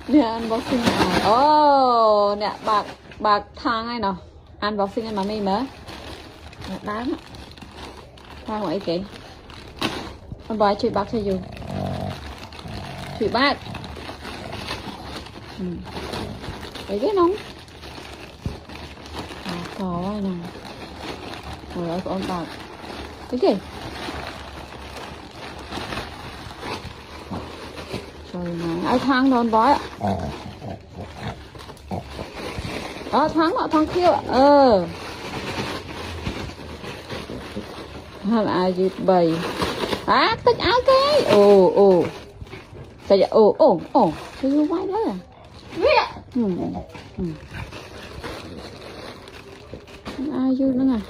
nè unboxing ô nè bạc thang ấy nào unboxing anh mà mi mới đáng thang ngoại kì con bói chui bạc cho dù chui bạc thấy cái nóng có ai nào rồi ơi con bạc cái gì trời này ai thang đòn bói ạ thang kia ạ hàm ai dịp bầy tích áo cái ồ tại vậy ồ cái lưu quay đó à ai dư nữa à